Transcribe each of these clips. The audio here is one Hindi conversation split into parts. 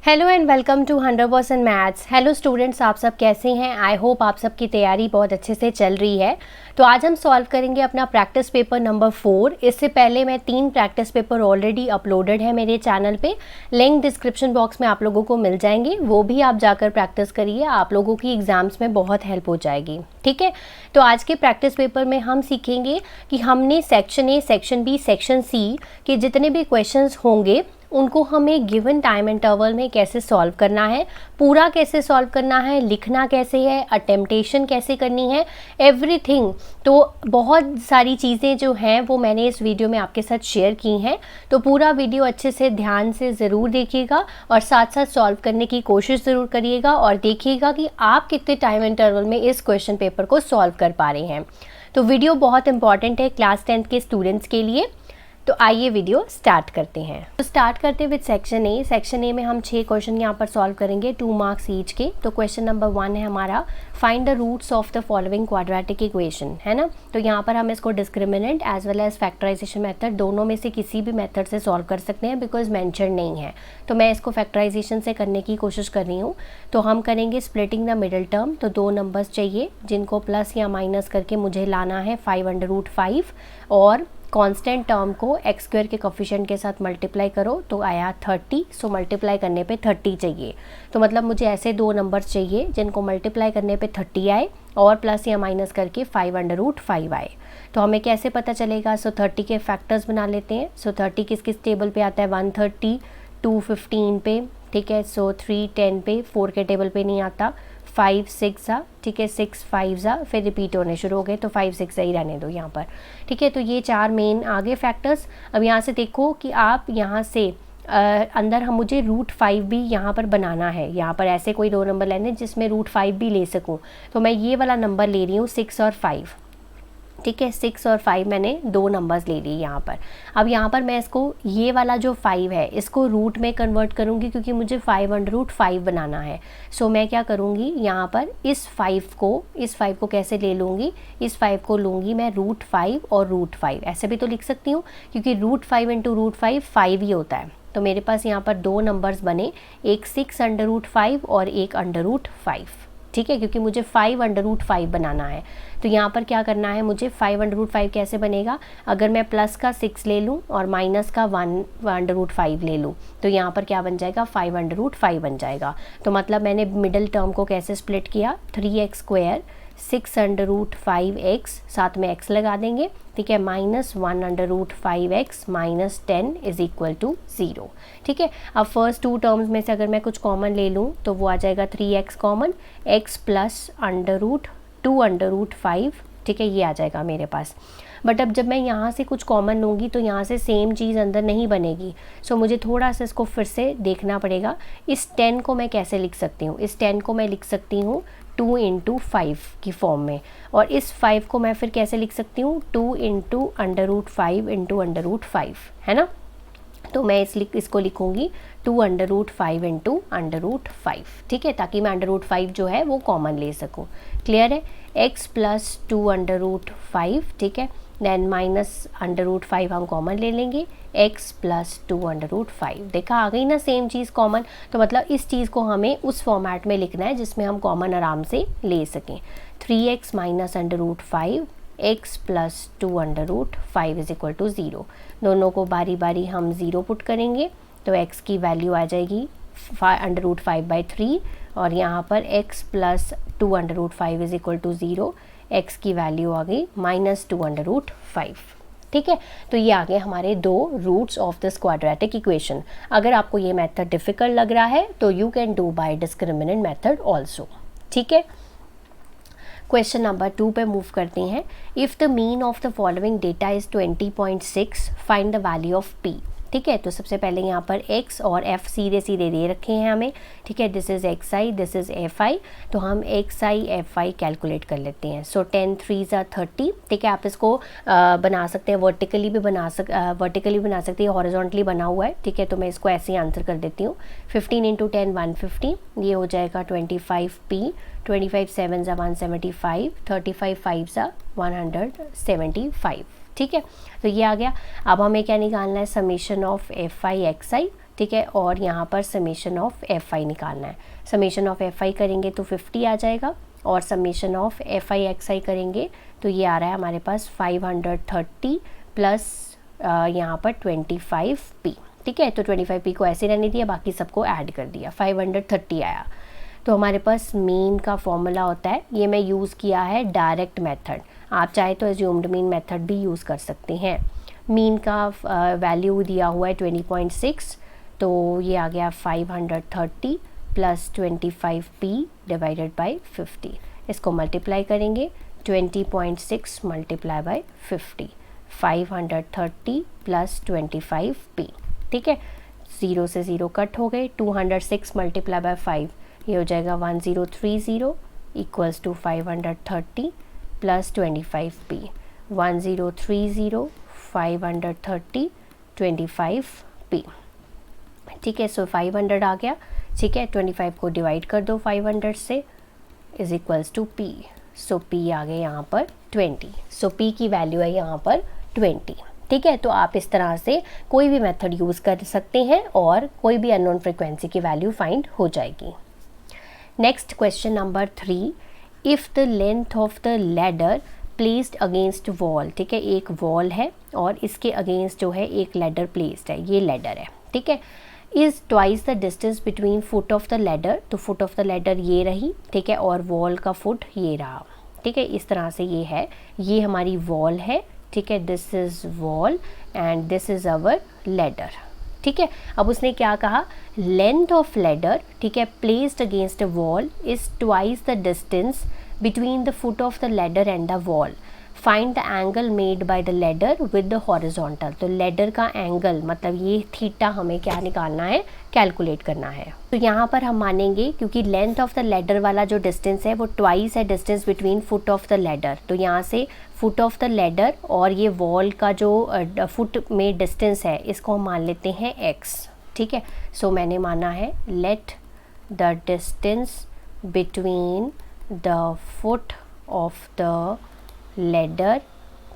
Hello and welcome to 100% maths. Hello students, आप सब कैसे हैं? आई होप आप सबकी तैयारी बहुत अच्छे से चल रही है। तो आज हम सॉल्व करेंगे अपना प्रैक्टिस पेपर नंबर 4। इससे पहले मैं 3 प्रैक्टिस पेपर ऑलरेडी अपलोडेड है मेरे चैनल पे, लिंक डिस्क्रिप्शन बॉक्स में आप लोगों को मिल जाएंगे, वो भी आप जाकर प्रैक्टिस करिए, आप लोगों की एग्जाम्स में बहुत हेल्प हो जाएगी। ठीक है, तो आज के प्रैक्टिस पेपर में हम सीखेंगे कि हमने section A, section B, section C के जितने भी क्वेश्चंस होंगे उनको हमें गिवन टाइम इंटरवल में कैसे सॉल्व करना है, पूरा कैसे सॉल्व करना है, लिखना कैसे है, अटेम्पटेशन कैसे करनी है, एवरीथिंग। तो बहुत सारी चीज़ें जो हैं वो मैंने इस वीडियो में आपके साथ शेयर की हैं। तो पूरा वीडियो अच्छे से ध्यान से ज़रूर देखिएगा और साथ साथ सॉल्व करने की कोशिश ज़रूर करिएगा और देखिएगा कि आप कितने टाइम इंटरवल में इस क्वेश्चन पेपर को सॉल्व कर पा रहे हैं। तो वीडियो बहुत इंपॉर्टेंट है क्लास 10th के स्टूडेंट्स के लिए। तो आइए वीडियो स्टार्ट करते हैं। तो स्टार्ट करते हैं with section A. Section A में हम 6 क्वेश्चन यहाँ पर सॉल्व करेंगे, 2 मार्क्स ईच के। तो क्वेश्चन नंबर 1 है हमारा, find the roots of the following quadratic equation, है ना। तो यहाँ पर हम इसको discriminant as well as factorisation method दोनों में से किसी भी मेथड से सॉल्व कर सकते हैं, बिकॉज मेंशन नहीं है। तो मैं इसको फैक्टराइजेशन से करने की कोशिश कर रही हूँ। तो हम करेंगे स्प्लिटिंग द मिडिल टर्म। तो 2 नंबर्स चाहिए जिनको प्लस या माइनस करके मुझे लाना है 5/5 और कांस्टेंट टर्म को एक्स स्क्वायर के कोफिशिएंट के साथ मल्टीप्लाई करो तो आया 30। सो मल्टीप्लाई करने पे 30 चाहिए। तो मतलब मुझे ऐसे 2 नंबर्स चाहिए जिनको मल्टीप्लाई करने पे 30 आए और प्लस या माइनस करके 5/5 आए। तो हमें कैसे पता चलेगा? सो 30 के फैक्टर्स बना लेते हैं। सो 30 किस किस टेबल पे आता है? 130, 215 पे, ठीक है। सो 3 10 पे, 4 के टेबल पे नहीं आता। 5 6 सा, ठीक है, 6 5 सा, फिर रिपीट होने शुरू हो गए तो 5 6 ही रहने दो यहाँ पर, ठीक है। तो ये 4 मेन आगे फैक्टर्स। अब यहाँ से देखो कि आप यहाँ से अंदर हम मुझे √5 भी यहाँ पर बनाना है। यहाँ पर ऐसे कोई 2 नंबर लेने जिसमें √5 भी ले सकूँ। तो मैं ये वाला नंबर ले रही हूँ 6 और 5, ठीक है। 6 और 5 मैंने 2 नंबर्स ले लिए यहाँ पर। अब यहाँ पर मैं इसको ये वाला जो 5 है इसको रूट में कन्वर्ट करूँगी क्योंकि मुझे 5/5 बनाना है। सो मैं क्या करूँगी यहाँ पर इस 5 को कैसे ले लूँगी? इस 5 को लूँगी मैं √5 और √5 ऐसे भी तो लिख सकती हूँ क्योंकि √5 × √5 5 ही होता है। तो मेरे पास यहाँ पर 2 नंबर्स बने, एक 6/5 और एक √5, ठीक है, क्योंकि मुझे 5/5 बनाना है। तो यहाँ पर क्या करना है मुझे? 5/5 कैसे बनेगा? अगर मैं प्लस का 6 ले लूँ और माइनस का 1/5 ले लूँ तो यहाँ पर क्या बन जाएगा? 5/5 बन जाएगा। तो मतलब मैंने मिडिल टर्म को कैसे स्प्लिट किया? 3x², 6/5x, साथ में x लगा देंगे, ठीक है, -1/5x -10 = 0, ठीक है। अब फर्स्ट 2 टर्म्स में से अगर मैं कुछ कॉमन ले लूँ तो वो आ जाएगा 3x कॉमन, x प्लस √2/5, ठीक है, ये आ जाएगा मेरे पास। बट अब जब मैं यहाँ से कुछ कॉमन लूँगी तो यहाँ से सेम चीज़ अंदर नहीं बनेगी। सो मुझे थोड़ा सा इसको फिर से देखना पड़ेगा। इस 10 को मैं कैसे लिख सकती हूँ? इस 10 को मैं लिख सकती हूँ 2 × 5 की फॉर्म में, और इस 5 को मैं फिर कैसे लिख सकती हूँ? 2 × √5 × √5, है ना। तो मैं इसको लिखूँगी 2/5 × √5, ठीक है, ताकि मैं √5 जो है वो कॉमन ले सकूँ। क्लियर है? x प्लस 2/5, ठीक है, देन माइनस √5 हम कॉमन ले लेंगे, x प्लस 2/5। देखा, आ गई ना सेम चीज़ कॉमन। तो मतलब इस चीज़ को हमें उस फॉर्मेट में लिखना है जिसमें हम कॉमन आराम से ले सकें। 3x minus √5, x plus 2/5 = 0। दोनों को बारी बारी हम 0 पुट करेंगे तो x की वैल्यू आ जाएगी √5/3 और यहाँ पर x प्लस 2/5 = 0, x की वैल्यू आ गई -2/5, ठीक है। तो ये आ गए हमारे 2 roots of this quadratic equation. अगर आपको ये मेथड डिफ़िकल्ट लग रहा है तो you can do by discriminant method also, ठीक है। क्वेश्चन नंबर 2 पे मूव करते हैं। If the mean of the following data is 20.6, find the value of p, ठीक है। तो सबसे पहले यहाँ पर x और f सीधे सीधे दे रखे हैं हमें, ठीक है। This is xi, this is fi। तो हम xi fi कैलकुलेट कर लेते हैं। सो 10 3 = 30, ठीक है। आप इसको बना सकते हैं, वर्टिकली भी बना सकते हैं, हॉरिजॉन्टली बना हुआ है, ठीक है। तो मैं इसको ऐसे ही आंसर कर देती हूँ। 15 × 10 150, ये हो जाएगा 25p, 25 7 = 175, 35 5 = 175, ठीक है। तो ये आ गया। अब हमें क्या निकालना है? समीशन ऑफ fi xi, ठीक है, और यहाँ पर समेशन ऑफ एफ आई निकालना है। समेशन ऑफ एफ आई करेंगे तो 50 आ जाएगा, और summation of F I X I करेंगे तो ये आ रहा है हमारे पास 530 प्लस यहाँ पर 25p, ठीक है। तो 25p को ऐसे रहने दिया, बाकी सबको ऐड कर दिया, 530 आया। तो हमारे पास मीन का फॉर्मूला होता है, ये मैं यूज़ किया है डायरेक्ट मेथड, आप चाहे तो एज्यूम्ड मीन मेथड भी यूज़ कर सकते हैं। मीन का वैल्यू दिया हुआ है 20.6, तो ये आ गया 530 प्लस 25p डिवाइडेड बाई 50। इसको मल्टीप्लाई करेंगे, 20.6 मल्टीप्लाई बाई 50, 530 प्लस 25p, ठीक है। 0 से 0 कट हो गए, 206 मल्टीप्लाई बाई 5, ये हो जाएगा 1030 equals to 530 plus 25p, 1030 530 25p, ठीक है। सो 500 आ गया, ठीक है। 25 को डिवाइड कर दो 500 से, is equals to p। So p आ गया यहाँ पर 20। सो p की वैल्यू है यहाँ पर 20, ठीक है। तो आप इस तरह से कोई भी मेथड यूज़ कर सकते हैं और कोई भी अननोन फ्रिक्वेंसी की वैल्यू फाइंड हो जाएगी। Next question number 3, if the length of the ladder placed against wall, ठीक है, एक वॉल है और इसके अगेंस्ट जो है एक लैडर प्लेस्ड है, ये लैडर है, ठीक है, is twice the distance between foot of the ladder, तो फुट ऑफ द लैडर ये रही, ठीक है, और वॉल का फुट ये रहा, ठीक है। इस तरह से ये है, ये हमारी वॉल है, ठीक है, this is wall and this is our ladder, ठीक है। अब उसने क्या कहा, लेंथ ऑफ लैडर, ठीक है, placed against a wall is twice the distance between the foot of the ladder and the wall, find the angle made by the ladder with the horizontal. तो लैडर का एंगल मतलब ये थीटा हमें क्या निकालना है, कैलकुलेट करना है। तो यहाँ पर हम मानेंगे क्योंकि लेंथ ऑफ द लैडर वाला जो डिस्टेंस है वो ट्वाइस है distance between foot of the ladder, तो यहाँ से फुट ऑफ द लैडर और ये वॉल का जो फुट में डिस्टेंस है इसको हम मान लेते हैं x, ठीक है। सो मैंने माना है let the distance between the foot of the ladder,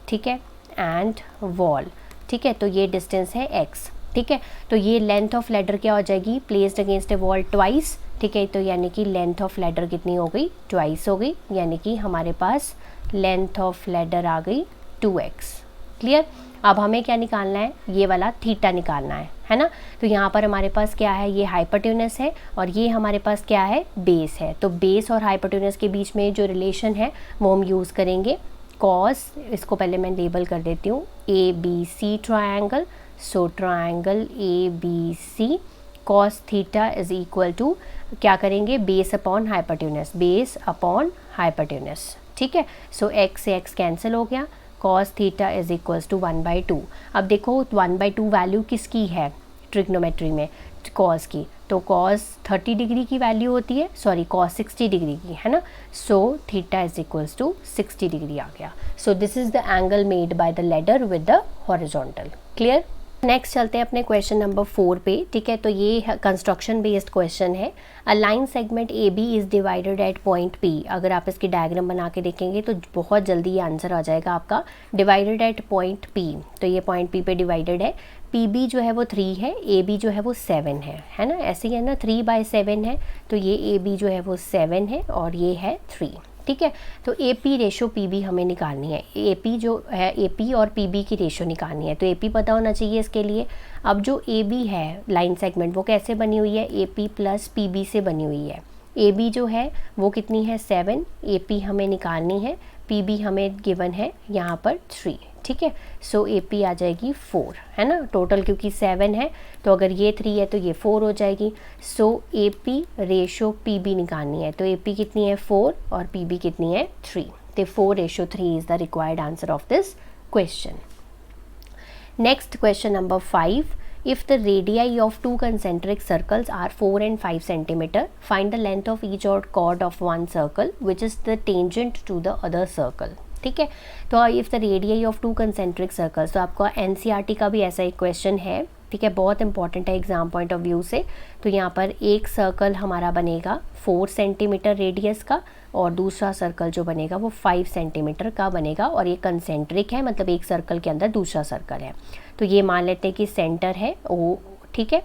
ठीक है, एंड वॉल, ठीक है, तो ये डिस्टेंस है x, ठीक है। तो ये लेंथ ऑफ लैडर क्या हो जाएगी, प्लेस्ड अगेंस्ट ए वॉल ट्वाइस, ठीक है, तो यानी कि लेंथ ऑफ लैडर कितनी हो गई, ट्वाइस हो गई, यानी कि हमारे पास लेंथ ऑफ लैडर आ गई 2x, क्लियर। अब हमें क्या निकालना है, ये वाला थीटा निकालना है ना। तो यहाँ पर हमारे पास क्या है, ये हाइपोटेन्यूस है और ये हमारे पास क्या है, बेस है। तो बेस और हाइपोटेन्यूस के बीच में जो रिलेशन है वो हम यूज़ करेंगे कॉस, इसको पहले मैं लेबल कर देती हूँ, ABC triangle, so triangle ABC cos theta is equal to क्या करेंगे, base upon hypotenuse, base upon hypotenuse, ठीक है। सो x से x कैंसिल हो गया, cos theta is equals to 1/2। अब देखो 1/2 वैल्यू किसकी है ट्रिग्नोमेट्री में, कॉस की, तो कॉस 30 डिग्री की वैल्यू होती है, सॉरी कॉस 60 डिग्री की है ना। So theta is equals to 60 degree आ गया। So this is the angle made by the ladder with the horizontal, clear. Next चलते हैं अपने क्वेश्चन नंबर 4 पे, ठीक है। तो ये कंस्ट्रक्शन बेस्ड क्वेश्चन है। A line segment A B is divided at point P, अगर आप इसकी डायग्राम बना के देखेंगे तो बहुत जल्दी ये आंसर आ जाएगा आपका, डिवाइडेड एट पॉइंट पी, तो ये पॉइंट पी पे डिवाइडेड है। पी बी जो है वो 3 है, ए बी जो है वो 7 है ना, ऐसे ही है ना, 3/7 है, तो ये ए बी जो है वो 7 है और ये है 3, ठीक है। तो A P ratio P B हमें निकालनी है, ए पी जो है ए पी और पी बी की रेशो निकालनी है, तो ए पी पता होना चाहिए इसके लिए। अब जो ए बी है लाइन सेगमेंट वो कैसे बनी हुई है, A P plus P B से बनी हुई है। ए बी जो है वो कितनी है 7, ए पी हमें निकालनी है, पी बी हमें गिवन है यहाँ पर 3, ठीक है। सो ए पी आ जाएगी 4, है ना, टोटल क्योंकि 7 है तो अगर ये 3 है तो ये 4 हो जाएगी। So A P ratio P B निकालनी है, तो ए पी कितनी है 4 और पी बी कितनी है 3, तो 4:3 is the required answer of this question. Next question number 5, if the radii of two concentric circles are 4 and 5 centimeter, find the length of each chord of one circle which is the tangent to the other circle, ठीक है। तो if the radii of 2 concentric circles, तो आपका एनसीईआरटी का भी ऐसा एक क्वेश्चन है, ठीक है, बहुत इंपॉर्टेंट है एग्जाम पॉइंट ऑफ व्यू से। तो यहाँ पर एक सर्कल हमारा बनेगा 4 सेंटीमीटर रेडियस का और दूसरा सर्कल जो बनेगा वो 5 सेंटीमीटर का बनेगा, और ये कंसेंट्रिक है, मतलब एक सर्कल के अंदर दूसरा सर्कल है। तो ये मान लेते हैं कि सेंटर है ओ, ठीक है।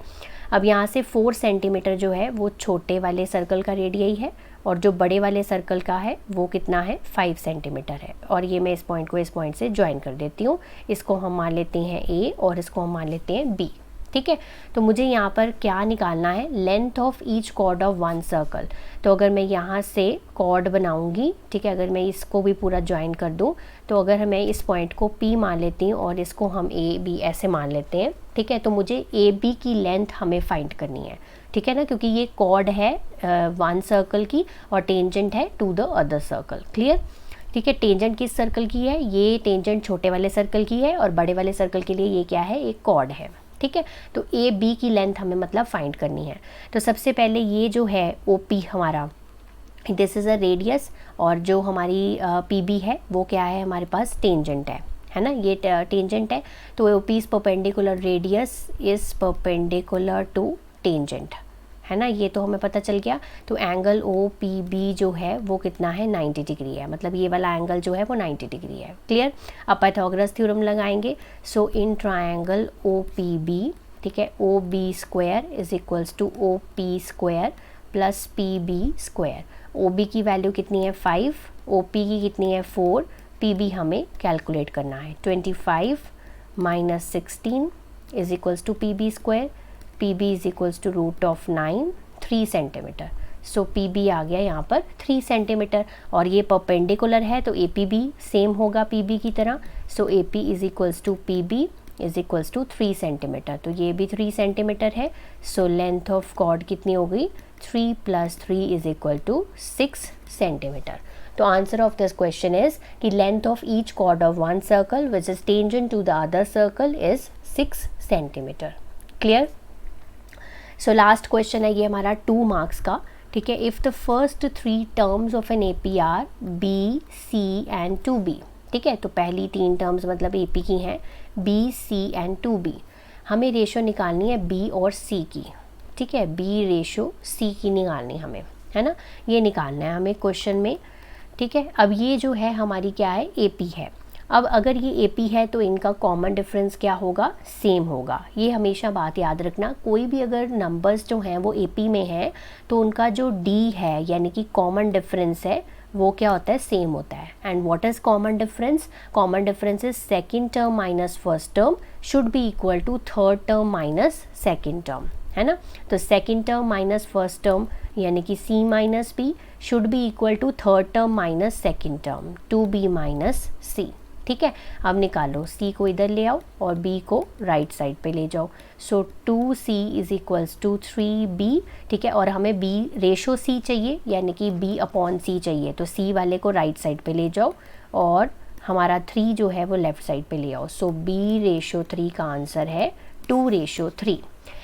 अब यहाँ से 4 सेंटीमीटर जो है वो छोटे वाले सर्कल का रेडियस है और जो बड़े वाले सर्कल का है वो कितना है 5 सेंटीमीटर है। और ये मैं इस पॉइंट को इस पॉइंट से ज्वाइन कर देती हूँ। इसको हम मान लेते हैं ए और इसको हम मान लेते हैं बी। ठीक है, तो मुझे यहाँ पर क्या निकालना है, length of each chord of one circle. तो अगर मैं यहाँ से कॉर्ड बनाऊँगी, ठीक है, अगर मैं इसको भी पूरा ज्वाइन कर दूँ, तो अगर मैं इस पॉइंट को P मान लेती हूँ और इसको हम ए बी ऐसे मान लेते हैं, ठीक है, तो मुझे ए बी की लेंथ हमें फाइंड करनी है, ठीक है ना, क्योंकि ये कॉर्ड है वन सर्कल की और टेंजेंट है to the other circle. Clear? ठीक है, टेंजेंट किस सर्कल की है, ये टेंजेंट छोटे वाले सर्कल की है और बड़े वाले सर्कल के लिए ये क्या है, एक कॉर्ड है। ठीक है, तो ए बी की लेंथ हमें मतलब फाइंड करनी है। तो सबसे पहले ये जो है ओ पी हमारा, दिस इज़ अ रेडियस, और जो हमारी पी बी है वो क्या है, हमारे पास टेंजेंट है ना, ये टेंजेंट है। तो O P is perpendicular, radius is perpendicular to tangent, है ना, ये तो हमें पता चल गया। तो एंगल ओ पी बी जो है वो कितना है, 90 डिग्री है, मतलब ये वाला एंगल जो है वो 90 डिग्री है। क्लियर? अब पाइथागोरस थ्योरम लगाएंगे। So in triangle O P B, ठीक है, O B square is equals to O P square plus P B square. O B की वैल्यू कितनी है 5, ओ पी की कितनी है 4, पी बी हमें कैलकुलेट करना है। 25 minus 16 is equals to P B square, P B is equals to root of 9, 3 centimetre. So P B आ गया यहाँ पर 3 सेंटीमीटर, और ये परपेंडिकुलर है तो ए पी भी सेम होगा पी बी की तरह। So A P is equals to P B is equals to 3 centimetre, तो ये भी 3 सेंटीमीटर है। सो लेंथ ऑफ कॉर्ड कितनी हो गई, 3 + 3 इज इक्वल टू 6 सेंटीमीटर। तो answer of this question is कि length of each chord of one circle which is tangent to the other circle is 6 centimetre. Clear? So last question है ये हमारा 2 मार्क्स का। ठीक है, if the first 3 terms of an A P are B C and 2b, ठीक है, तो पहली 3 टर्म्स मतलब ए पी की हैं बी सी एंड 2b। हमें रेशो निकालनी है बी और सी की, ठीक है, बी रेशो सी की निकालनी हमें, है ना, ये निकालना है हमें क्वेश्चन में। ठीक है, अब ये जो है हमारी क्या है, ए पी है। अब अगर ये ए पी है तो इनका कॉमन डिफरेंस क्या होगा, सेम होगा। ये हमेशा बात याद रखना, कोई भी अगर नंबर्स जो हैं वो ए पी में हैं तो उनका जो डी है यानी कि कॉमन डिफरेंस है वो क्या होता है, सेम होता है। And what is common difference, common difference is second term minus first term should be equal to third term minus second term, है ना। तो second term minus first term यानी कि C minus B should be equal to third term minus second term 2b minus C. ठीक है, अब निकालो, सी को इधर ले आओ और बी को राइट साइड पे ले जाओ। सो 2c is equals to 3b, ठीक है, और हमें b रेशो c चाहिए यानी कि b अपॉन c चाहिए, तो c वाले को राइट साइड पे ले जाओ और हमारा 3 जो है वो लेफ़्ट साइड पे ले आओ। सो b रेशो 3 का आंसर है 2:3।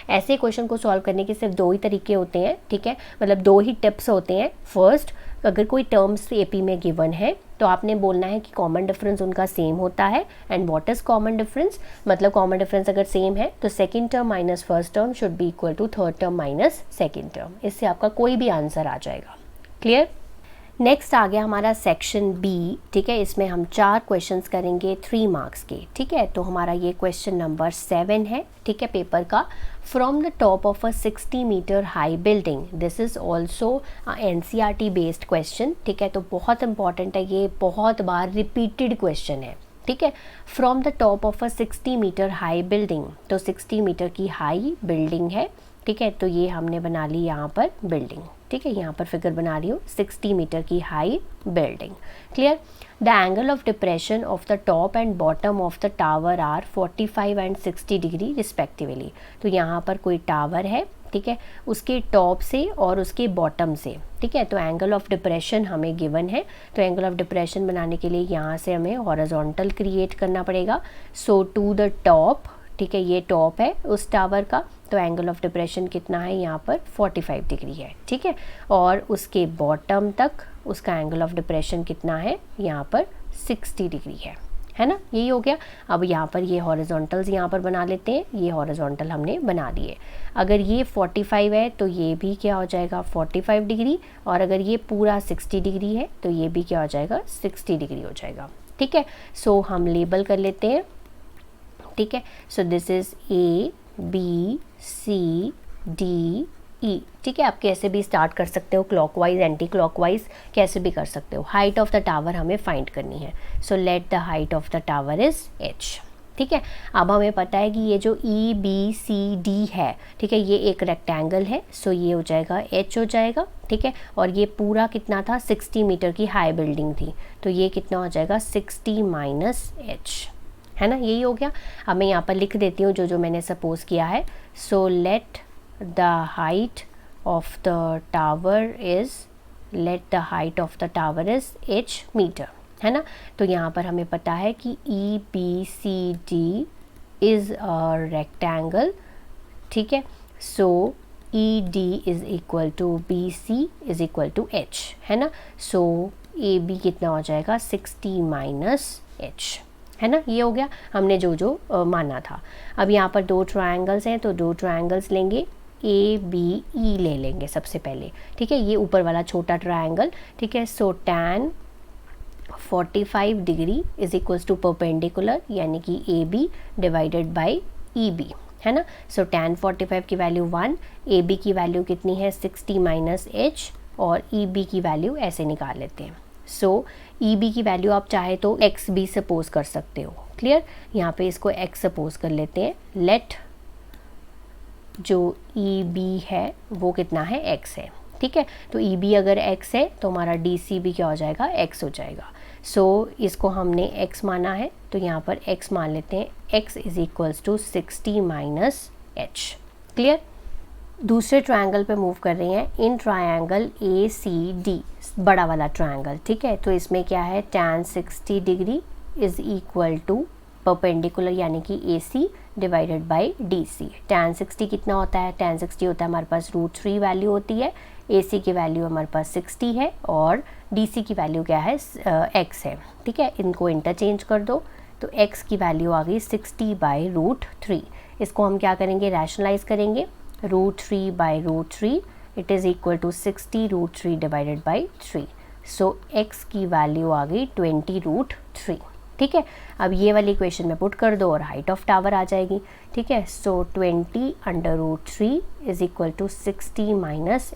ऐसे क्वेश्चन को सॉल्व करने के सिर्फ 2 ही तरीके होते हैं, ठीक है, मतलब 2 ही टिप्स होते हैं। फर्स्ट, अगर कोई टर्म्स एपी में गिवन है तो आपने बोलना है कि कॉमन डिफरेंस उनका सेम होता है। And what is common difference, मतलब कॉमन डिफरेंस अगर सेम है तो second term minus first term should be equal to third term minus second term. इससे आपका कोई भी आंसर आ जाएगा। क्लियर? नेक्स्ट आ गया हमारा सेक्शन बी, ठीक है, इसमें हम 4 क्वेश्चंस करेंगे 3 मार्क्स के, ठीक है। तो हमारा ये क्वेश्चन नंबर 7 है, ठीक है, पेपर का। From the top of a 60 metre high building, this is also NCERT based question, ठीक है, तो बहुत इंपॉर्टेंट है, ये बहुत बार रिपीटेड क्वेश्चन है, ठीक है। From the top of a 60 metre high building, तो 60 मीटर की हाई बिल्डिंग है, ठीक है, तो ये हमने बना ली यहाँ पर बिल्डिंग, ठीक है, यहाँ पर फिगर बना रही हूँ 60 मीटर की high building. Clear? The angle of depression of the top and bottom of the tower are 45 and 60 degree respectively. तो यहाँ पर कोई टावर है, ठीक है, उसके टॉप से और उसके बॉटम से, ठीक है, तो एंगल ऑफ डिप्रेशन हमें गिवन है। तो एंगल ऑफ डिप्रेशन बनाने के लिए यहाँ से हमें हॉरिजॉन्टल क्रिएट करना पड़ेगा। सो टू द टॉप, ठीक है, ये टॉप है उस टावर का, तो एंगल ऑफ डिप्रेशन कितना है यहाँ पर 45 डिग्री है, ठीक है, और उसके बॉटम तक उसका एंगल ऑफ डिप्रेशन कितना है यहाँ पर 60 डिग्री है ना, यही हो गया। अब यहाँ पर ये हॉरिजॉन्टल्स यहाँ पर बना लेते हैं, ये हॉरिजॉन्टल हमने बना दिए। अगर ये 45 है तो ये भी क्या हो जाएगा 45 डिग्री, और अगर ये पूरा 60 डिग्री है तो ये भी क्या हो जाएगा 60 डिग्री हो जाएगा, ठीक है। सो हम लेबल कर लेते हैं, ठीक है। So this is A B C D E, ठीक है। आप कैसे भी स्टार्ट कर सकते हो, क्लॉकवाइज, एंटी क्लॉकवाइज, कैसे भी कर सकते हो। हाइट ऑफ द टावर हमें फाइंड करनी है, so let the height of the tower is h, ठीक है। अब हमें पता है कि ये जो ई बी सी डी है, ठीक है, ये एक रेक्टेंगल है, सो ये हो जाएगा h हो जाएगा, ठीक है। और ये पूरा कितना था, 60 मीटर की हाई बिल्डिंग थी, तो ये कितना हो जाएगा 60 माइनस h, है ना, यही हो गया। अब मैं यहाँ पर लिख देती हूँ जो जो मैंने सपोज किया है। So let the height of the tower is h metre, है ना। तो यहाँ पर हमें पता है कि E B C D is a rectangle, ठीक है। So E D is equal to B C is equal to h, है ना। सो ए बी कितना हो जाएगा 60 माइनस h, है ना, ये हो गया हमने जो जो माना था। अब यहाँ पर दो ट्रायंगल्स हैं, तो दो ट्रायंगल्स लेंगे, ए बी ई ले लेंगे सबसे पहले, ठीक है। ये ऊपर वाला छोटा ट्रायंगल, ठीक है। So tan 45 degree is equals to perpendicular, यानी कि A B divided by E B, है ना। सो tan 45 की वैल्यू 1, ए बी की वैल्यू कितनी है 60 माइनस h, और ई बी की वैल्यू ऐसे निकाल लेते हैं। सो ई बी की वैल्यू आप चाहे तो एक्स बी सपोज कर सकते हो, क्लियर। यहाँ पे इसको x सपोज कर लेते हैं। लेट जो ई बी है वो कितना है x है, ठीक है। तो ई बी अगर x है तो हमारा डी सी भी क्या हो जाएगा x हो जाएगा। सो इसको हमने x माना है, तो यहाँ पर x मान लेते हैं, x is equals to 60 minus h, clear. दूसरे ट्रायंगल पे मूव कर रहे हैं, in triangle A C D, बड़ा वाला ट्रायंगल, ठीक है। तो इसमें क्या है, tan 60 degree is equal to perpendicular, यानी कि A C divided by D C. tan 60 कितना होता है, tan 60 होता है हमारे पास √3 वैल्यू होती है, ए सी की वैल्यू हमारे पास 60 है, और डी सी की वैल्यू क्या है x है, ठीक है। इनको इंटरचेंज कर दो, तो x की वैल्यू आ गई 60 बाई √3। इसको हम क्या करेंगे, रैशनलाइज करेंगे, √3 by √3 it is equal to 60 √3 divided by 3। So x की वैल्यू आ गई 20√3, ठीक है। अब ये वाली इक्वेशन में पुट कर दो और हाइट ऑफ टावर आ जाएगी, ठीक है। So 20√3 is equal to 60 minus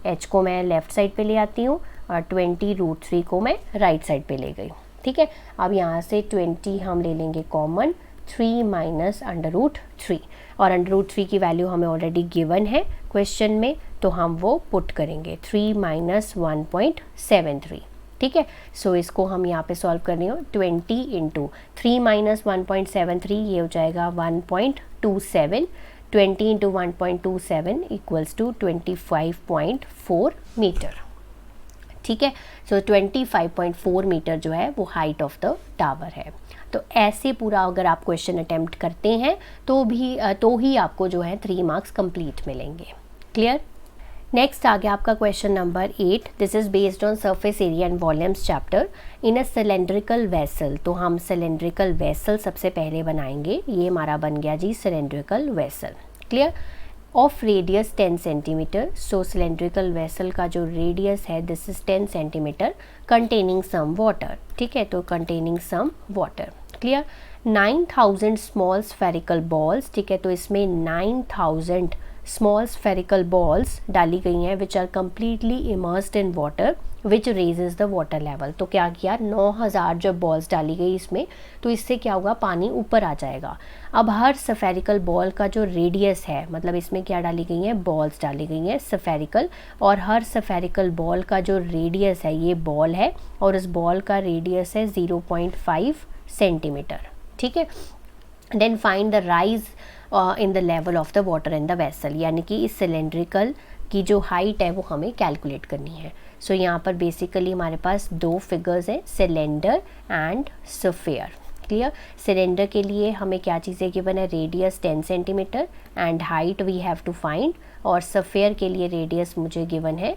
h को मैं लेफ़्ट साइड पे ले आती हूँ और 20√3 को मैं राइट साइड पे ले गई, ठीक है। अब यहाँ से 20 हम ले लेंगे कॉमन, 3 माइनस √3, और √3 की वैल्यू हमें ऑलरेडी गिवन है क्वेश्चन में, तो हम वो पुट करेंगे, 3 माइनस 1.73, ठीक है। सो इसको हम यहाँ पे सॉल्व कर रही हूँ, 20 इंटू 3 माइनस 1.73, ये हो जाएगा 1.27, 20 इंटू 1.27 इक्वल्स टू 25.4 मीटर, ठीक है। सो 25.4 मीटर जो है वो हाइट ऑफ द टावर है। तो ऐसे पूरा अगर आप क्वेश्चन अटेम्प्ट करते हैं तो ही आपको जो है 3 मार्क्स कंप्लीट मिलेंगे, क्लियर। नेक्स्ट आ गया आपका question number 8। This is based on surface area and volumes chapter in a cylindrical vessel. तो हम सिलेंड्रिकल वेसल सबसे पहले बनाएंगे, ये हमारा बन गया जी cylindrical vessel, clear, of radius 10 centimetre. So cylindrical vessel का जो रेडियस है this is 10 centimetre, containing some water, ठीक है। तो containing some water, clear. 9000 small spherical balls, ठीक है। तो इसमें 9000 स्मॉल स्फेरिकल बॉल्स डाली गई हैं which are completely immersed in water which raises the water level. तो क्या किया, 9000 जब बॉल्स डाली गई इसमें, तो इससे क्या होगा, पानी ऊपर आ जाएगा। अब हर स्फेरिकल बॉल का जो रेडियस है, मतलब इसमें क्या डाली गई हैं, बॉल्स डाली गई हैं स्फेरिकल, और हर स्फेरिकल बॉल का जो रेडियस है, ये बॉल है और इस बॉल का रेडियस है 0.5 सेंटीमीटर, ठीक है। Then find the rise in the level of the water in the vessel, यानी कि इस सिलेंड्रिकल की जो हाइट है वो हमें कैलकुलेट करनी है। सो यहाँ पर बेसिकली हमारे पास दो फिगर्स हैं, cylinder and sphere, clear. Cylinder के लिए हमें क्या चीज़ें गिवन है, radius 10 centimetre and height we have to find, और स्फीयर के लिए रेडियस मुझे गिवन है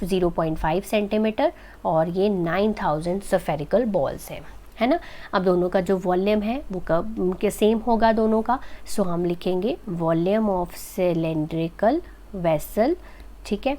0.5 सेंटीमीटर और ये 9000 स्फेरिकल बॉल्स हैं, है ना। अब दोनों का जो वॉल्यूम है वो कब उनके सेम होगा दोनों का। सो हम लिखेंगे वॉल्यूम ऑफ सिलेंड्रिकल वेसल, ठीक है,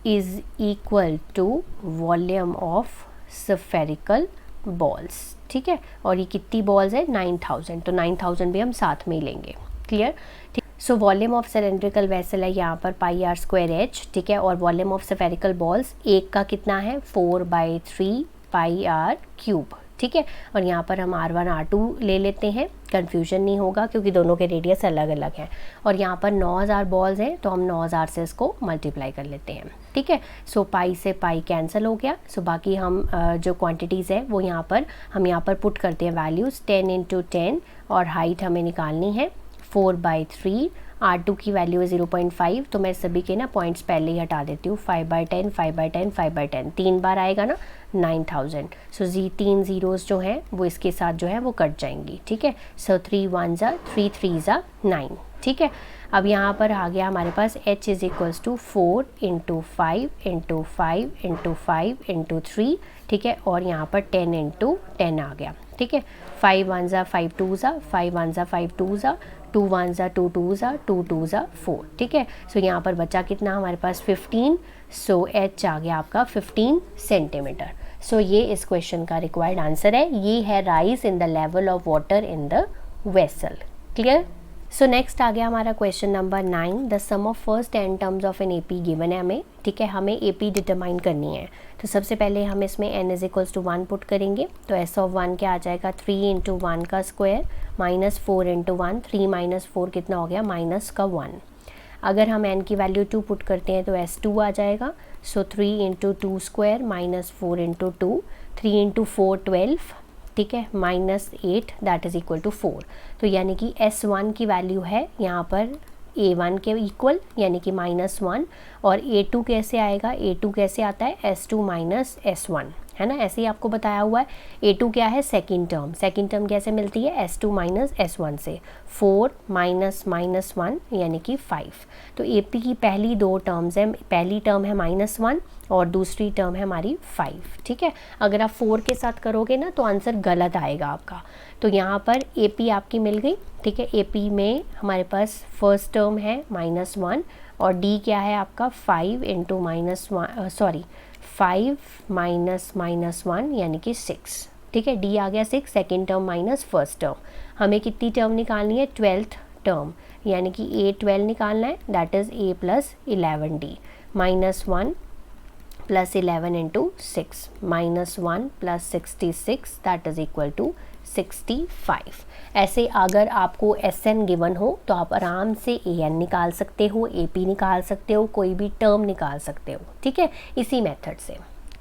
is equal to volume of spherical balls, ठीक है। और ये कितनी बॉल्स है, 9000, तो 9000 भी हम साथ में ही लेंगे, क्लियर, ठीक। So volume of cylindrical vessel है यहाँ पर पाई आर स्क्वायर एच, ठीक है, और वॉल्यूम ऑफ स्फेरिकल बॉल्स एक का कितना है 4/3 पाई आर क्यूब, ठीक है। और यहाँ पर हम R1 R2 ले लेते हैं, कन्फ्यूजन नहीं होगा क्योंकि दोनों के रेडियस अलग अलग हैं। और यहाँ पर 9000 बॉल्स हैं तो हम 9000 से इसको मल्टीप्लाई कर लेते हैं, ठीक है। सो पाई से पाई कैंसिल हो गया। सो बाकी हम जो क्वांटिटीज़ है वो यहाँ पर पुट करते हैं वैल्यूज़ 10 × 10 और हाइट हमें निकालनी है 4/3। R2 की वैल्यू है 0.5, तो मैं सभी के ना पॉइंट्स पहले ही हटा देती हूँ। 5/10 5/10 5/10 3 बार आएगा ना 9000। सो 3 ज़ीरोज़ जो हैं वो इसके साथ जो है वो कट जाएंगी, ठीक है। सो 3 1s 3 3s 9, ठीक है। अब यहाँ पर आ गया हमारे पास h इज़ इक्वल्स टू 4 × 5 × 5 × 5 × 3, ठीक है। और यहाँ पर 10 × 10 आ गया, ठीक है। 5 1s 5 2s 5 1s 5 2s 2 1s 2 2s 2 2s 4, ठीक है। सो यहाँ पर बचा कितना हमारे पास 15। सो h आ गया आपका 15 सेंटीमीटर। सो ये इस क्वेश्चन का रिक्वायर्ड आंसर है। ये है rise in the level of water in the vessel. Clear. So next आ गया हमारा question number 9। The sum of first 10 terms of an AP given है हमें, ठीक है। हमें AP डिटरमाइन करनी है। तो सबसे पहले हम इसमें n is equals to 1 put करेंगे। तो s ऑफ 1 क्या आ जाएगा 3 × 1 का स्क्वायर माइनस 4 × 1, 3 - 4 कितना हो गया माइनस का 1। अगर हम n की वैल्यू 2 पुट करते हैं तो s2 आ जाएगा। सो 3 × 2 स्क्वायर माइनस 4 × 2, 3 × 4 12, ठीक है, -8 दैट इज़ इक्वल टू 4। तो यानी कि S1 की वैल्यू है यहाँ पर A1 के इक्वल यानी कि -1। और A2 कैसे आएगा, A2 कैसे आता है S2 - S1, है ना, ऐसे ही आपको बताया हुआ है। A2 क्या है सेकंड टर्म कैसे मिलती है S2 - S1 से, 4 - 1 यानी कि 5। तो AP की पहली 2 टर्म्स हैं, पहली टर्म है -1 और दूसरी टर्म है हमारी 5, ठीक है। अगर आप 4 के साथ करोगे ना तो आंसर गलत आएगा आपका। तो यहाँ पर AP आपकी मिल गई, ठीक है। AP में हमारे पास फर्स्ट टर्म है -1 और D क्या है आपका 5 -1 यानी कि 6, ठीक है। D आ गया 6, second term minus first term. हमें कितनी टर्म निकालनी है 12th टर्म, यानी कि A12 निकालना है, that is A + 11D -1 + 11 × 6 -1 + 66 that is equal to 65। ऐसे अगर आपको SN गिवन हो तो आप आराम से AN निकाल सकते हो, AP निकाल सकते हो, कोई भी टर्म निकाल सकते हो, ठीक है, इसी मेथड से।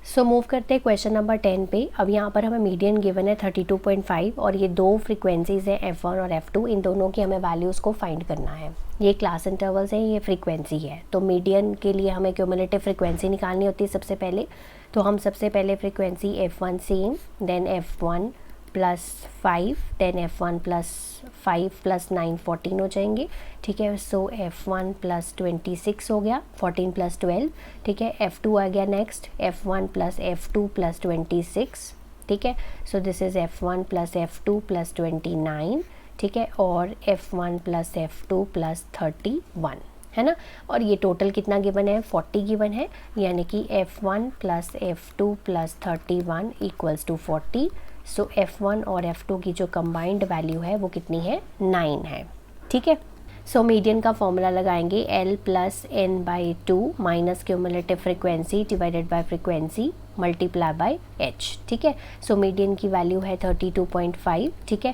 सो मूव करते हैं क्वेश्चन नंबर 10 पे। अब यहाँ पर हमें मीडियन गिवन है 32.5 और ये 2 फ्रीक्वेंसीज़ हैं F1 और F2, इन दोनों की हमें वैल्यूज़ को फाइंड करना है। ये क्लास इंटरवल्स हैं, ये फ्रीक्वेंसी है। तो मीडियन के लिए हमें क्यूमुलेटिव फ्रीक्वेंसी निकालनी होती है सबसे पहले। तो हम सबसे पहले frequency F1 same, then F1 + 5, then F1 + 5 + 9 14 हो जाएंगे, ठीक है। सो F1 + 26 हो गया, 14 + 12, ठीक है। F2 आ गया नेक्स्ट, F1 + F2 + 26, ठीक है। So this is F1 + F2 + 29, ठीक है, और F1 + F2 + 31, है ना। और ये टोटल कितना गिवन है 40 गिवन है, यानी कि F1 + F2 + 31 = 40। सो F1 और F2 की जो कंबाइंड वैल्यू है वो कितनी है 9 है, ठीक है। सो मीडियन का फॉर्मूला लगाएंगे L + n/2 minus cumulative frequency divided by frequency multiply by h, ठीक है। सो मीडियन की वैल्यू है 32.5, ठीक है।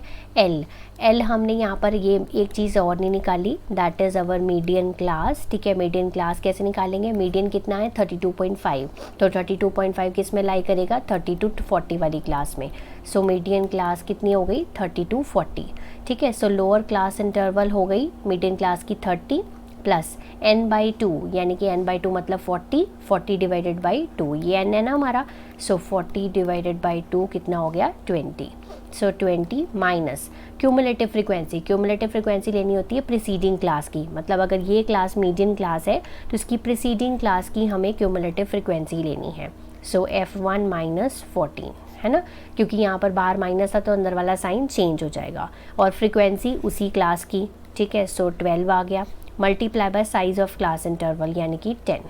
L हमने यहाँ पर ये एक चीज़ और नहीं निकाली, that is our median class, ठीक है। मीडियन क्लास कैसे निकालेंगे, मीडियन कितना है 32.5, तो 32.5 किस में लाई करेगा 30 to 40 वाली क्लास में। सो मीडियन क्लास कितनी हो गई 30 to 40, ठीक है। सो लोअर क्लास इंटरवल हो गई मीडियन क्लास की 30 प्लस n/2, यानी कि n/2 मतलब 40 डिवाइडेड बाई 2, ये n है ना हमारा। सो 40 डिवाइडेड बाई 2 कितना हो गया 20। सो 20 माइनस क्यूमुलेटिव फ्रीक्वेंसी लेनी होती है प्रीसीडिंग क्लास की, मतलब अगर ये क्लास मीडियन क्लास है तो इसकी प्रीसीडिंग क्लास की हमें क्यूमुलेटिव फ्रीक्वेंसी लेनी है। सो F1 - 14, है ना, क्योंकि यहाँ पर बाहर माइनस था तो अंदर वाला साइन चेंज हो जाएगा, और फ्रीक्वेंसी उसी क्लास की, ठीक है। सो 12 आ गया, multiply by size of class interval यानी कि 10,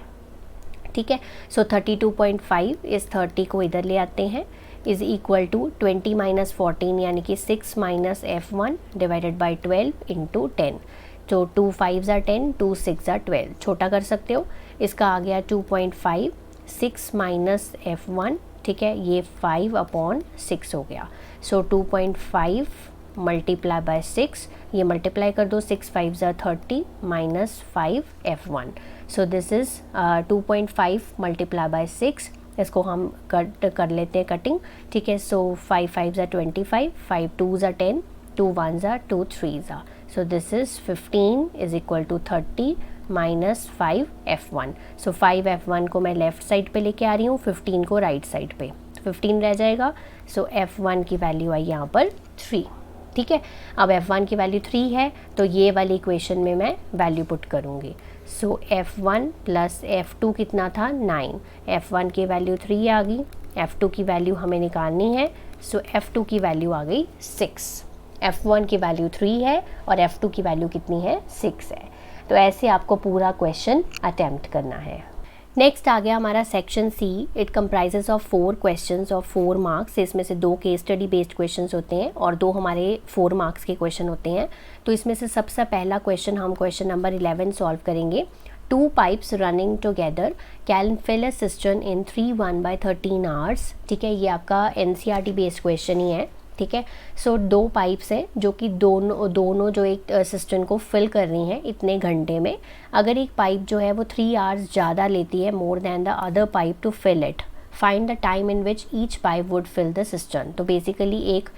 ठीक है। सो 32.5 इस 30 को इधर ले आते हैं, इज़ इक्वल टू 20 - 14 यानी कि 6 - F1 डिवाइडेड बाई 12 × 10, तो 2 5 are 10, 2 6 are 12, छोटा कर सकते हो। इसका आ गया 2.5, 6 माइनस F1, ठीक है, ये 5/6 हो गया। सो 2.5 मल्टीप्लाई बाय 6, ये मल्टीप्लाई कर दो, 6 5 are 30 minus 5 F1। So this is 2.5 multiply by 6, इसको हम कट कर लेते हैं कटिंग, ठीक है। सो 5 5 are 25, 5 2s are 10, 2 1s are 2 3s are, so this is 15 is equal to 30 minus 5 F1। So 5 F1 को मैं लेफ़्ट साइड पे लेके आ रही हूँ, 15 को राइट साइड पे, 15 रह जाएगा। सो F1 की वैल्यू आई यहाँ पर 3, ठीक है। अब F1 की वैल्यू 3 है, तो ये वाली इक्वेशन में मैं वैल्यू पुट करूँगी। सो F1 प्लस F2 कितना था, 9, F1 की वैल्यू 3 आ गई, F2 की वैल्यू हमें निकालनी है। सो F2 की वैल्यू आ गई 6, F1 की वैल्यू 3 है और F2 की वैल्यू कितनी है, 6 है। तो ऐसे आपको पूरा क्वेश्चन अटेम्प्ट करना है। नेक्स्ट आ गया हमारा section C. It comprises of 4 questions of 4 marks. इसमें से 2 केस स्टडी बेस्ड क्वेश्चंस होते हैं और 2 हमारे 4 मार्क्स के क्वेश्चन होते हैं। तो इसमें से सबसे पहला क्वेश्चन हम क्वेश्चन नंबर 11 सॉल्व करेंगे। 2 pipes running together can fill a cistern in 3 1/13 hours, ठीक है। ये आपका NCERT बेस्ड क्वेश्चन ही है, ठीक है। सो 2 पाइप्स हैं जो कि दोनों जो एक सिस्टम को फिल कर रही हैं इतने घंटे में। अगर एक पाइप जो है वो 3 आवर्स ज़्यादा लेती है more than the other pipe to fill it, find the time in which each pipe would fill the system. तो बेसिकली एक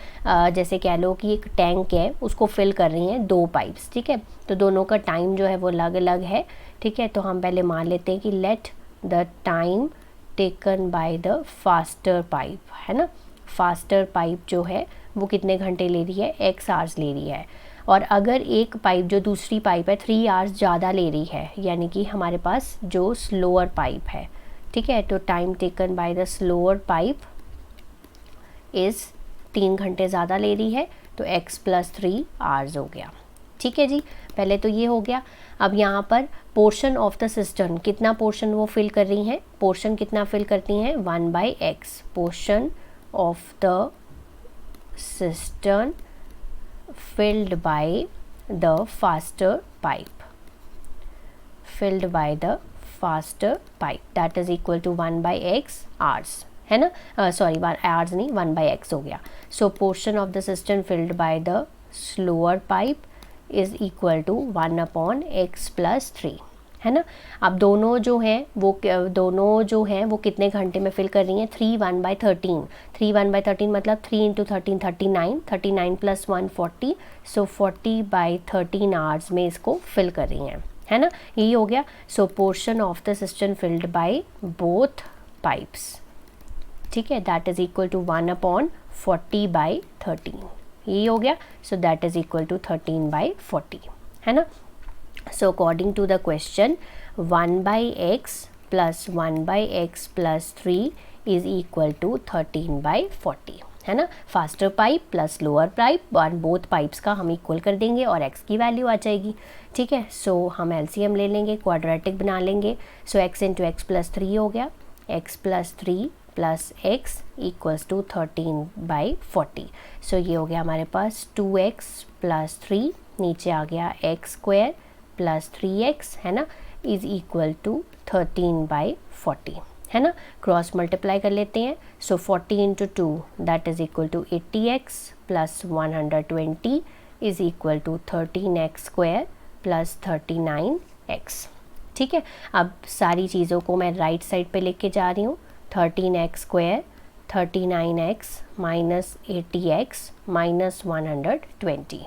जैसे कह लो कि एक टैंक है, उसको फिल कर रही हैं 2 पाइप्स, ठीक है। तो दोनों का टाइम जो है वो अलग अलग है, ठीक है। तो हम पहले मान लेते हैं कि let the time taken by the faster pipe, है ना। फास्टर पाइप जो है वो कितने घंटे ले रही है, x आवर्स ले रही है। और अगर एक पाइप जो दूसरी पाइप है 3 आवर्स ज़्यादा ले रही है, यानी कि हमारे पास जो स्लोअर पाइप है, ठीक है। तो time taken by the slower pipe is 3 घंटे ज़्यादा ले रही है, तो x + 3 आवर्स हो गया, ठीक है जी। पहले तो ये हो गया। अब यहाँ पर पोर्शन ऑफ द सिस्टम, कितना पोर्शन वो फिल कर रही हैं, पोर्शन कितना फिल करती हैं, 1/x। Portion of the cistern filled by the faster pipe, filled by the faster pipe, that is equal to 1/x hours, है ना। सॉरी, hours नहीं, 1/x हो गया। so portion of the cistern filled by the slower pipe is equal to 1/x + 3, है ना। अब दोनों जो हैं वो कितने घंटे में फिल कर रही हैं, 3 1/13। 3 1/13 मतलब 3 × 13 39, 39 + 1 40, सो 40/13 आवर्स में इसको फिल कर रही हैं, है ना। यही हो गया। So portion of the system filled by both pipes, ठीक है, दैट इज इक्वल टू 1/40/13, यही हो गया। So that is equal to 13/40, है ना। So according to the question, 1/x + 1/x + 3 is equal to 13/40, है ना। Faster pipe plus lower pipe और बोथ पाइप्स का हम इक्वल कर देंगे और x की वैल्यू आ जाएगी, ठीक है। सो हम LCM ले लेंगे, क्वाड्रेटिक बना लेंगे। सो x × x + 3 हो गया, x + 3 + x = 13/40। सो ये हो गया हमारे पास 2x + 3, नीचे आ गया x² + 3x, है ना, इज़ इक्वल टू 13/40, है ना। क्रॉस मल्टीप्लाई कर लेते हैं। So 40 × 2 that is equal to 80x + 120 is equal to 13x² + 39x, ठीक है। अब सारी चीज़ों को मैं राइट साइड पे लेके जा रही हूँ। 13x², 39x - 80x - 120,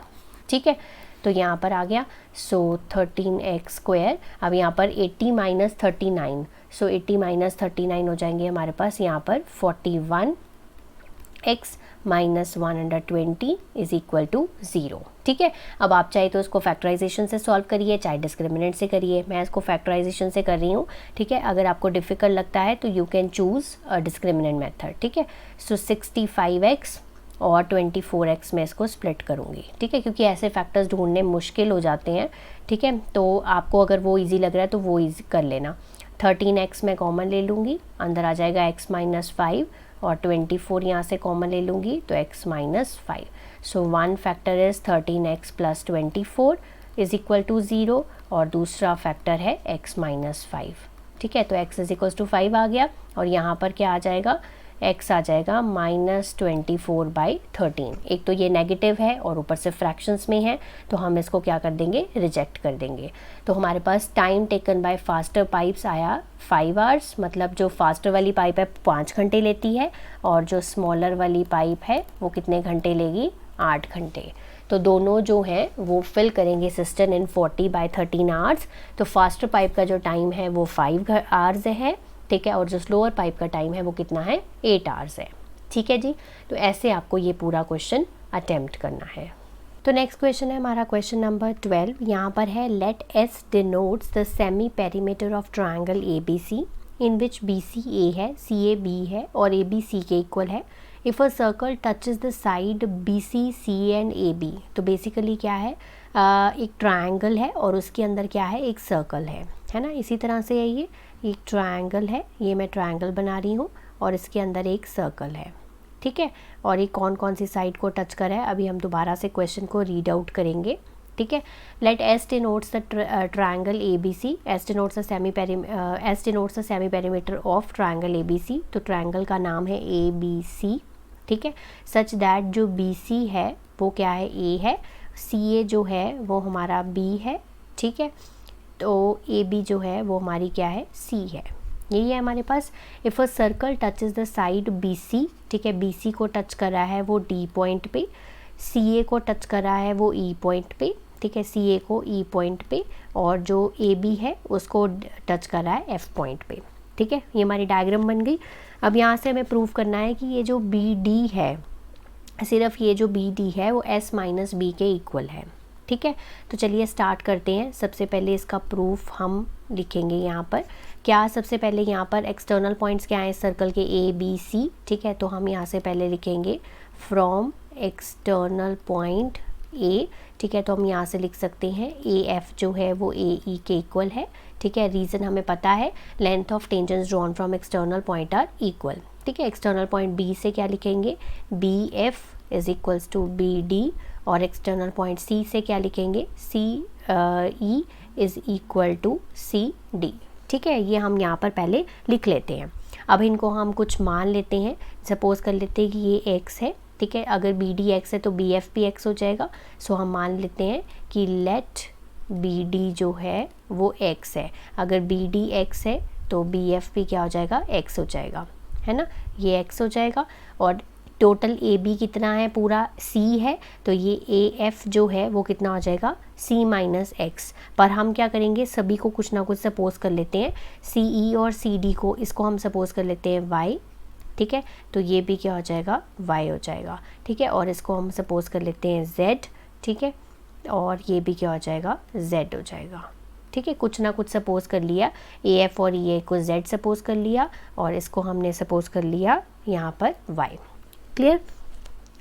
ठीक है। तो यहाँ पर आ गया। सो 13x², अब यहाँ पर 80 - 39, सो 80 - 39 हो जाएंगे हमारे पास यहाँ पर 41x - 120 इज़ इक्वल टू 0, ठीक है। अब आप चाहे तो इसको फैक्टराइजेशन से सॉल्व करिए, चाहे डिस्क्रिमिनेंट से करिए। मैं इसको फैक्टराइजेशन से कर रही हूँ, ठीक है। अगर आपको डिफ़िकल्ट लगता है तो you can choose discriminant method, ठीक है। सो 65x और 24x में इसको स्प्लिट करूँगी, ठीक है, क्योंकि ऐसे फैक्टर्स ढूंढने मुश्किल हो जाते हैं, ठीक है। तो आपको अगर वो इजी लग रहा है तो वो इजी कर लेना। 13x में कॉमन ले लूँगी, अंदर आ जाएगा x - 5 और 24 यहाँ से कॉमन ले लूँगी तो x - 5। So 1 factor is 13x + 24, is equal to 0 और दूसरा फैक्टर है x माइनस 5, ठीक है। तो x इज इक्वल टू 5 आ गया और यहाँ पर क्या आ जाएगा, x आ जाएगा -24/13। एक तो ये नेगेटिव है और ऊपर से फ्रैक्शंस में है, तो हम इसको क्या कर देंगे, रिजेक्ट कर देंगे। तो हमारे पास time taken by faster pipes आया 5 आवर्स, मतलब जो फास्टर वाली पाइप है 5 घंटे लेती है और जो स्मॉलर वाली पाइप है वो कितने घंटे लेगी, 8 घंटे। तो दोनों जो हैं वो फिल करेंगे सिस्टम इन 40/13 आवर्स। तो फास्टर पाइप का जो टाइम है वो 5 आवर्स है, ठीक है, और जो स्लोअर पाइप का टाइम है वो कितना है, 8 आवर्स है, ठीक है जी। तो ऐसे आपको ये पूरा क्वेश्चन अटेम्प्ट करना है। तो नेक्स्ट क्वेश्चन है हमारा क्वेश्चन नंबर 12। यहाँ पर है let S denotes the semi perimeter of triangle A B C in which B C A है, सी ए बी है और ए बी सी के इक्वल है। If a circle touches the side B C C and A B, तो बेसिकली क्या है, एक ट्रायंगल है और उसके अंदर क्या है, एक सर्कल है ना। इसी तरह से ये एक ट्रायंगल है, ये मैं ट्रायंगल बना रही हूँ और इसके अंदर एक सर्कल है, ठीक है। और ये कौन कौन सी साइड को टच कर रहा है, अभी हम दोबारा से क्वेश्चन को रीड आउट करेंगे, ठीक है। Let S denotes the triangle A B C, S denotes the semi perimeter of triangle A B C. तो ट्रायंगल का नाम है ए बी सी, ठीक है। सच दैट जो बी सी है वो क्या है, ए है, सी ए जो है वो हमारा बी है, ठीक है। तो ए बी जो है वो हमारी क्या है, सी है। यही है हमारे पास। If a circle touches the side B C, ठीक है, बी सी को टच कर रहा है वो डी पॉइंट पे, सी ए को टच कर रहा है वो ई पॉइंट पे, ठीक है, सी ए को ई पॉइंट पे, और जो ए बी है उसको टच कर रहा है एफ पॉइंट पे, ठीक है। ये हमारी डायग्राम बन गई। अब यहाँ से हमें प्रूव करना है कि ये जो बी डी है, सिर्फ ये जो बी डी है वो एस माइनस बी के इक्वल है, ठीक है। तो चलिए स्टार्ट करते हैं। सबसे पहले इसका प्रूफ हम लिखेंगे यहाँ पर। क्या सबसे पहले यहाँ पर एक्सटर्नल पॉइंट्स क्या हैं सर्कल के, ए बी सी, ठीक है। तो हम यहाँ से पहले लिखेंगे फ्रॉम एक्सटर्नल पॉइंट ए, ठीक है। तो हम यहाँ से लिख सकते हैं ए एफ जो है वो ए ई के इक्वल है, ठीक है। रीज़न हमें पता है, length of tangents drawn from external point are equal, ठीक है। एक्सटर्नल पॉइंट बी से क्या लिखेंगे, B F is equals to B D, और एक्सटर्नल पॉइंट सी से क्या लिखेंगे, C E is equal to C D, ठीक है। ये हम यहाँ पर पहले लिख लेते हैं। अब इनको हम कुछ मान लेते हैं। सपोज़ कर लेते हैं कि ये एक्स है, ठीक है। अगर बी डी एक्स है तो बी एफ भी एक्स हो जाएगा। सो हम मान लेते हैं कि लेट बी डी जो है वो एक्स है। अगर बी डी एक्स है तो बी एफ भी क्या हो जाएगा, एक्स हो जाएगा, है ना। ये एक्स हो जाएगा। और टोटल ए बी कितना है, पूरा सी है, तो ये ए एफ जो है वो कितना हो जाएगा, सी माइनस एक्स। पर हम क्या करेंगे, सभी को कुछ ना कुछ सपोज कर लेते हैं। सी ई और सी डी को, इसको हम सपोज कर लेते हैं वाई, ठीक है। तो ये भी क्या हो जाएगा, वाई हो जाएगा, ठीक है। और इसको हम सपोज कर लेते हैं जेड, ठीक है। और ये भी क्या हो जाएगा, जेड हो जाएगा, ठीक है। कुछ ना कुछ सपोज कर लिया, ए एफ और ई ए को जेड सपोज कर लिया और इसको हमने सपोज कर लिया यहाँ पर वाई। क्लियर।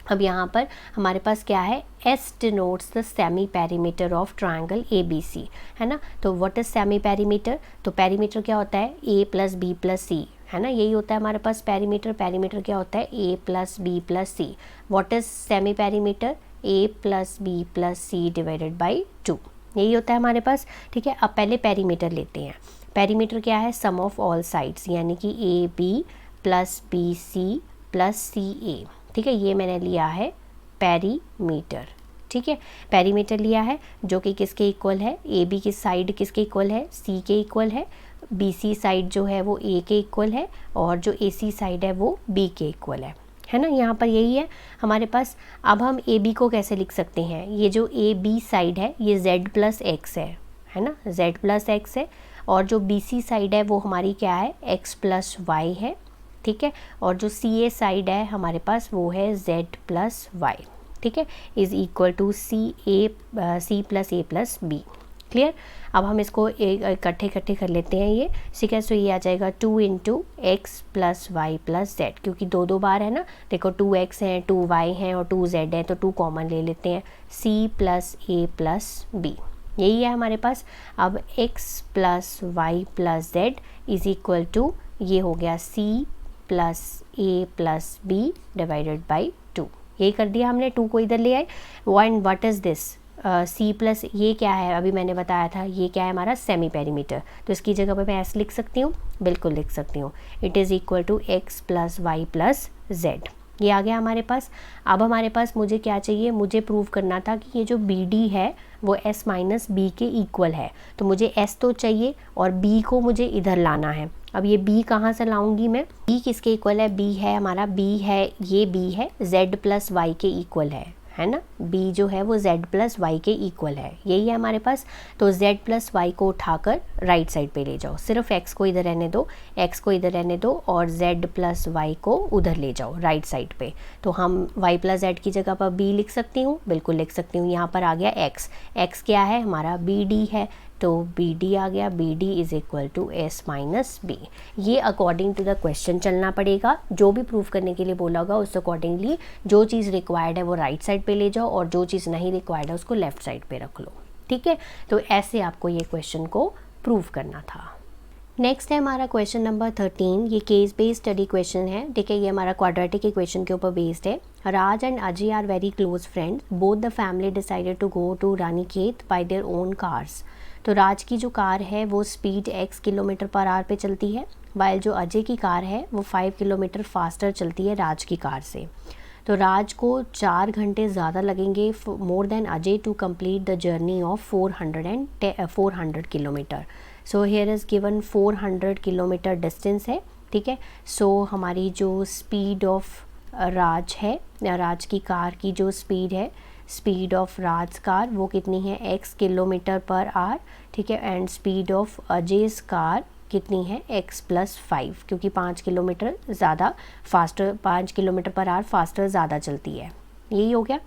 अब यहाँ पर हमारे पास क्या है, S denotes the semi perimeter of triangle A B C, है ना। तो व्हाट इज सेमी पेरीमीटर, तो पेरीमीटर क्या होता है, A plus B plus C, है ना। यही होता है हमारे पास पेरीमीटर। पेरीमीटर क्या होता है, A plus B plus C. What is semi perimeter, A plus B plus C divided by 2, यही होता है हमारे पास, ठीक है। अब पहले पेरीमीटर लेते हैं। पेरीमीटर क्या है, सम ऑफ ऑल साइड्स, यानी कि A B plus B C plus C A, ठीक है। ये मैंने लिया है पेरीमीटर, ठीक है। पेरीमीटर लिया है जो कि किसके इक्वल है, ए बी की साइड किसके इक्वल है, सी के इक्वल है। बी सी साइड जो है वो ए के इक्वल है और जो ए सी साइड है वो बी के इक्वल है ना। यहाँ पर यही है हमारे पास। अब हम ए बी को कैसे लिख सकते हैं, ये जो ए बी साइड है ये जेड प्लस एक्स है ना, जेड प्लस एक्स है। और जो बी सी साइड है वो हमारी क्या है, एक्स प्लस वाई है, ठीक है। और जो सी ए साइड है हमारे पास वो है जेड प्लस वाई, ठीक है, is equal to C plus A plus B. Clear. अब हम इसको इकट्ठे कर लेते हैं ये, ठीक है। सो ये आ जाएगा 2 into X plus Y plus Z, क्योंकि दो बार है ना, देखो 2x है 2y है और 2z है, तो 2 कॉमन ले लेते हैं, c plus A plus B, यही है हमारे पास। अब x plus Y plus Z is equal to, ये हो गया c plus A plus B divided by 2, यही कर दिया हमने। 2 को इधर ले आए। And what is this, C plus ये क्या है, अभी मैंने बताया था ये क्या है हमारा सेमी पेरीमीटर, तो इसकी जगह पर मैं एस लिख सकती हूँ, बिल्कुल लिख सकती हूँ। It is equal to X plus Y plus Z, ये आ गया हमारे पास। अब हमारे पास मुझे क्या चाहिए, मुझे प्रूव करना था कि ये जो बी डी है वो एस माइनस बी के इक्वल है, तो मुझे एस तो चाहिए और बी को मुझे इधर लाना है। अब ये बी कहाँ से लाऊंगी मैं, बी किसके इक्वल है, बी है हमारा, बी है ये बी है जेड प्लस वाई के इक्वल है ना, बी जो है वो z प्लस वाई के इक्वल है, यही है हमारे पास। तो z प्लस वाई को उठाकर राइट साइड पे ले जाओ, सिर्फ x को इधर रहने दो, x को इधर रहने दो और z प्लस वाई को उधर ले जाओ राइट साइड पे। तो हम y प्लस जेड की जगह पर b लिख सकती हूँ, बिल्कुल लिख सकती हूँ। यहाँ पर आ गया x क्या है हमारा, बी डी है, तो बी डी आ गया, B D is equal to S minus B. ये अकॉर्डिंग टू द क्वेश्चन चलना पड़ेगा, जो भी प्रूफ करने के लिए बोला होगा उस अकॉर्डिंगली जो चीज़ रिक्वायर्ड है वो राइट साइड पे ले जाओ और जो चीज़ नहीं रिक्वायर्ड है उसको लेफ्ट साइड पे रख लो, ठीक है। तो ऐसे आपको ये क्वेश्चन को प्रूव करना था। नेक्स्ट है हमारा क्वेश्चन नंबर 13, ये केस बेस्ड स्टडी क्वेश्चन है, ठीक है। ये हमारा क्वाड्रेटिक इक्वेशन के ऊपर बेस्ड है। Raj and Ajay are very close friends, both the family decided to go to Ranikhet by their own cars. तो राज की जो कार है वो speed x kilometre per hour पे चलती है, वाइल जो अजय की कार है वो 5 किलोमीटर फास्टर चलती है राज की कार से। तो राज को 4 घंटे ज़्यादा लगेंगे more than Ajay to complete the journey of 400 kilometre. So here is given 400 kilometre distance है, ठीक है। सो हमारी जो स्पीड ऑफ राज है, राज की कार की जो स्पीड है, स्पीड ऑफ राज कार वो कितनी है x किलोमीटर पर आवर, ठीक है। And speed of Ajay's car कितनी है x प्लस 5, क्योंकि 5 किलोमीटर ज़्यादा faster, 5 kilometre per our faster ज़्यादा चलती है, यही हो गया।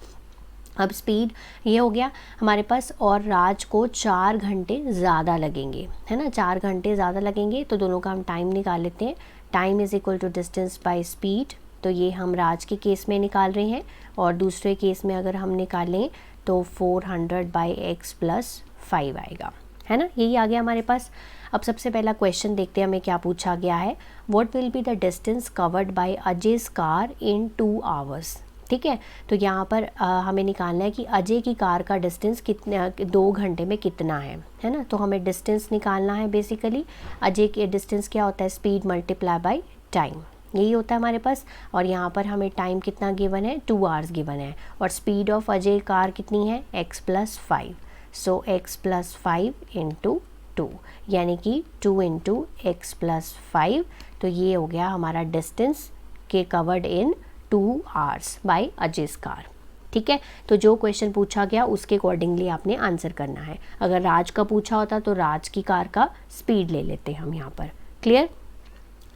अब स्पीड ये हो गया हमारे पास, और राज को 4 घंटे ज़्यादा लगेंगे, है ना, 4 घंटे ज़्यादा लगेंगे। तो दोनों का हम टाइम निकाल लेते हैं, time is equal to distance by speed. तो ये हम राज के केस में निकाल रहे हैं, और दूसरे केस में अगर हम निकालें तो 400 बाई एक्स प्लस 5 आएगा, है ना, यही आ गया हमारे पास। अब सबसे पहला क्वेश्चन देखते हैं हमें क्या पूछा गया है। What will be the distance covered by Ajay's car in 2 hours, ठीक है। तो यहाँ पर हमें निकालना है कि अजय की कार का डिस्टेंस कितना 2 घंटे में कितना है ना। तो हमें डिस्टेंस निकालना है बेसिकली। अजय के डिस्टेंस क्या होता है, स्पीड मल्टीप्लाई बाय टाइम, यही होता है हमारे पास। और यहाँ पर हमें टाइम कितना गिवन है, 2 आवर्स गिवन है, और स्पीड ऑफ अजय कार कितनी है, x प्लस 5। सो x प्लस 5 इंटू 2, यानी कि 2 इंटू एक्स प्लस 5। तो ये हो गया हमारा डिस्टेंस के covered in 2 hours by Ajay's car, ठीक है। तो जो क्वेश्चन पूछा गया उसके अकॉर्डिंगली आपने आंसर करना है। अगर राज का पूछा होता तो राज की कार का स्पीड ले लेते हम यहाँ पर, क्लियर।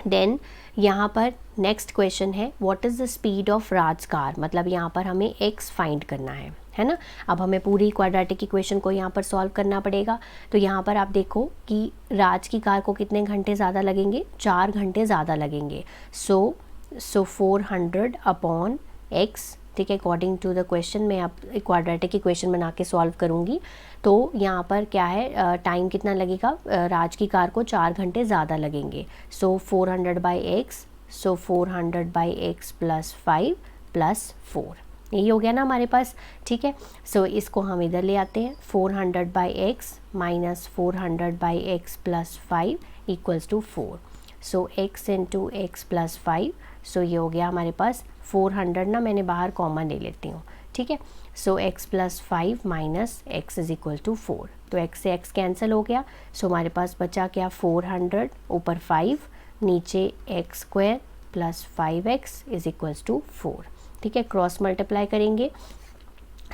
देन यहाँ पर नेक्स्ट क्वेश्चन है what is the speed of Raj car, मतलब यहाँ पर हमें x फाइंड करना है ना। अब हमें पूरी क्वाड्रेटिक इक्वेशन को यहाँ पर सॉल्व करना पड़ेगा। तो यहाँ पर आप देखो कि राज की कार को कितने घंटे ज़्यादा लगेंगे, 4 घंटे ज़्यादा लगेंगे। सो 400 अपॉन x, ठीक है, अकॉर्डिंग टू द क्वेश्चन मैं अब क्वाड्रेटिक इक्वेशन बना के सॉल्व करूँगी। तो यहाँ पर क्या है, टाइम कितना लगेगा, राज की कार को 4 घंटे ज़्यादा लगेंगे। सो 400 by x, so 400 by X plus 5 plus 4, यही हो गया ना हमारे पास, ठीक है। सो इसको हम इधर ले आते हैं, 400 by X minus 400 by X plus 5 equals to 4। So x into X plus 5, so ये हो गया हमारे पास 400 ना, मैंने बाहर कॉमन ले लेती हूँ, ठीक है। So x plus 5 minus X is equal to 4, तो x से x कैंसिल हो गया। सो हमारे पास बचा क्या, 400 ऊपर 5, नीचे X square plus 5x is equals to 4, ठीक है। क्रॉस मल्टीप्लाई करेंगे,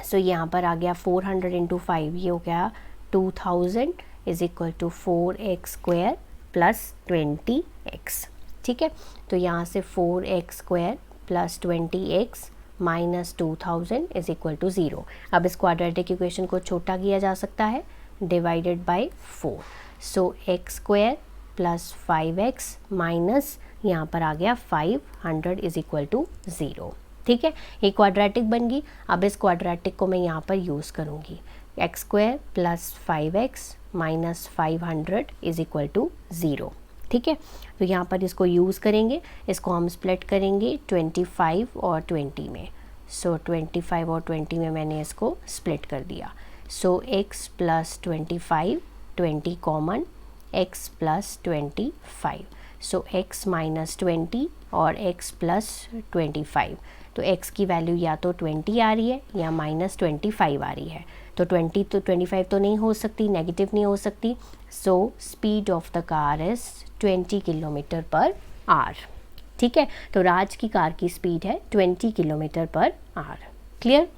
सो यहाँ पर आ गया 400 इंटू 5, ये हो गया 2000 is equal to 4x square plus 20x, ठीक है। तो यहाँ से 4x square plus 20x minus 2000 is equal to 0। अब इस क्वाड्रेटिक इक्वेशन को छोटा किया जा सकता है, divided by 4। So x square plus 5x minus यहाँ पर आ गया 500 इज इक्वल टू 0, ठीक है। ये क्वाड्रेटिक बन गई। अब इस क्वाड्रेटिक को मैं यहाँ पर यूज़ करूँगी, x square plus 5x minus 500 is equal to 0, ठीक है। तो यहाँ पर इसको यूज़ करेंगे, इसको हम स्प्लिट करेंगे 25 और 20 में। सो 25 और 20 में मैंने इसको स्प्लिट कर दिया। सो x plus 25, 20 common, x plus 25, सो x माइनस 20 और x प्लस 25, तो x की वैल्यू या तो 20 आ रही है या माइनस 25 आ रही है। तो 20 तो 25 तो नहीं हो सकती, नेगेटिव नहीं हो सकती। So speed of the car is 20 kilometre per hour. ठीक है, तो राज की कार की स्पीड है 20 kilometre per hour. Clear.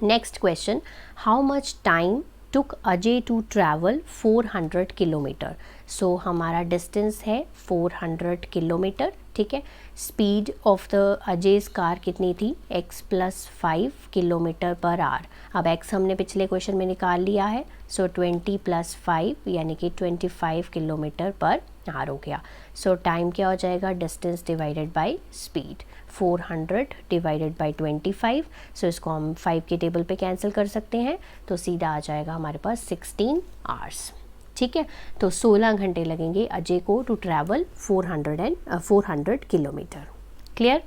Next question, how much time took Ajay to travel 400 kilometre. So हमारा डिस्टेंस है 400 किलोमीटर। ठीक है, speed of the Ajay's car कितनी थी, x plus 5 kilometre per hour. अब x हमने पिछले क्वेश्चन में निकाल लिया है, सो 20 प्लस 5 यानी कि 25 किलोमीटर पर आवर हो गया। सो टाइम क्या हो जाएगा, distance divided by speed, 400 divided by 25। सो इसको हम 5 के टेबल पे कैंसिल कर सकते हैं, तो सीधा आ जाएगा हमारे पास 16 आवर्स। ठीक है, तो 16 घंटे लगेंगे अजय को to travel 400 kilometre. Clear.